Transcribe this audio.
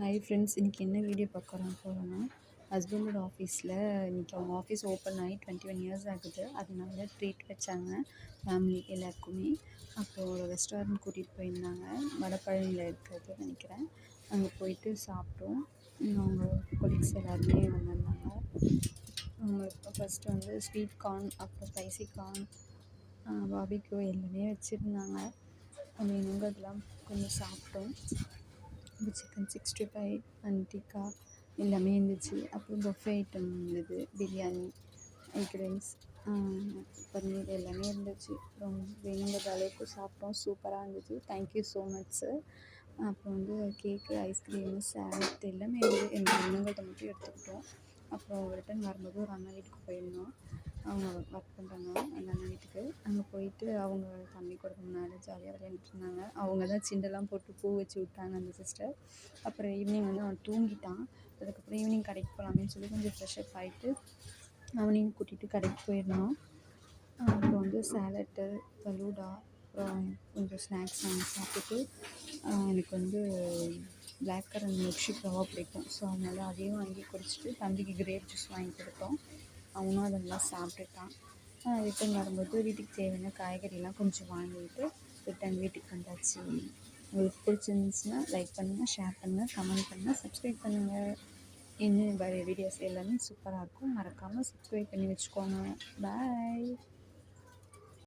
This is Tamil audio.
ஹாய் ஃப்ரெண்ட்ஸ், இன்றைக்கி என்ன வீடியோ பார்க்குறோம் போகிறோன்னா, ஹஸ்பண்டோட ஆஃபீஸில் இன்றைக்கி அவங்க ஆஃபீஸ் ஓப்பன் ஆகி 21 இயர்ஸ் ஆகுது. அதனால ட்ரீட் வச்சாங்க ஃபேமிலி எல்லாருக்குமே. அப்புறம் ஒரு ரெஸ்டாரண்ட் கூட்டிகிட்டு போயிருந்தாங்க, வடபழனியில் இருக்கிறது நினைக்கிறேன். அங்கே போயிட்டு சாப்பிட்டோம். அவங்க கொலீக்ஸ் எல்லாருமே வந்திருந்தாங்க. அவங்க ஃபஸ்ட்டு வந்து ஸ்வீட் கார்ன், அப்புறம் ஸ்பைசி கார்ன், பாபிக்யூ எல்லாமே வச்சுருந்தாங்க. வேணுங்கிறதெல்லாம் கொஞ்சம் சாப்பிட்டோம். சிக்கன் 65 அண்ட் டிக்கா எல்லாமே இருந்துச்சு. அப்புறம் பஃபே ஐட்டம் இருந்தது, பிரியாணி, எக் ரைஸ், பன்னீர் எல்லாமே இருந்துச்சு. அப்புறம் வேணுங்கிற அளவுக்கு சாப்பிட்டோம். சூப்பராக இருந்துச்சு. Thank you so much sir. அப்புறம் வந்து கேக்கு, ஐஸ்கிரீமு, சாலட் எல்லாமே இருந்தது. எனக்கு வேணுங்கிறத மட்டும் எடுத்துக்கிட்டோம். அப்புறம் ரிட்டன் வரும்போது ஒரு அண்ணா வீட்டுக்கு போயிருந்தோம். அவங்க ஒர்க் பண்ணுறாங்க, அந்த அண்ணன் வீட்டுக்கு. அங்கே போயிட்டு அவங்க தம்பி கூட முன்னாடி ஜாலியாக விளையாண்டுட்டு இருந்தாங்க. அவங்க தான் சிண்டெல்லாம் போட்டு பூ வச்சு விட்டாங்க அந்த சிஸ்டர். அப்புறம் ஈவினிங் வந்து அவன் தூங்கிட்டான். அதுக்கப்புறம் ஈவினிங் கடைக்கு போகலாமேன்னு சொல்லி கொஞ்சம் ஃப்ரெஷ்அப் ஆகிட்டு அவனையும் கூட்டிகிட்டு கடைக்கு போயிருந்தோம். அப்புறம் வந்து சேலட்டு, ஃபலூடா, அப்புறம் கொஞ்சம் ஸ்நாக்ஸ் வாங்கி சாப்பிட்டுட்டு எனக்கு வந்து பிளாக் கரண்ட் மில்க் ஷேக் ரொம்ப பிடிக்கும். ஸோ அதனால் அதையும் வாங்கி குடிச்சிட்டு தம்பிக்கு கிரேப் ஜூஸ் வாங்கி கொடுத்தோம். அவனும் அதெல்லாம் சாப்பிட்டுட்டான். ரிட்டன் வரும்போது வீட்டுக்கு தேவையான காய்கறிலாம் கொஞ்சம் வாங்கிட்டு ரிட்டன் வீட்டுக்கு வந்தாச்சு. உங்களுக்கு பிடிச்சிருந்துச்சுன்னா லைக் பண்ணுங்கள், ஷேர் பண்ணுங்கள், கமெண்ட் பண்ணுங்கள், சப்ஸ்கிரைப் பண்ணுங்கள். இன்னும் வர வீடியோஸ் எல்லாமே சூப்பராக இருக்கும். மறக்காமல் சப்ஸ்கிரைப் பண்ணி வச்சுக்கோங்க. பாய்.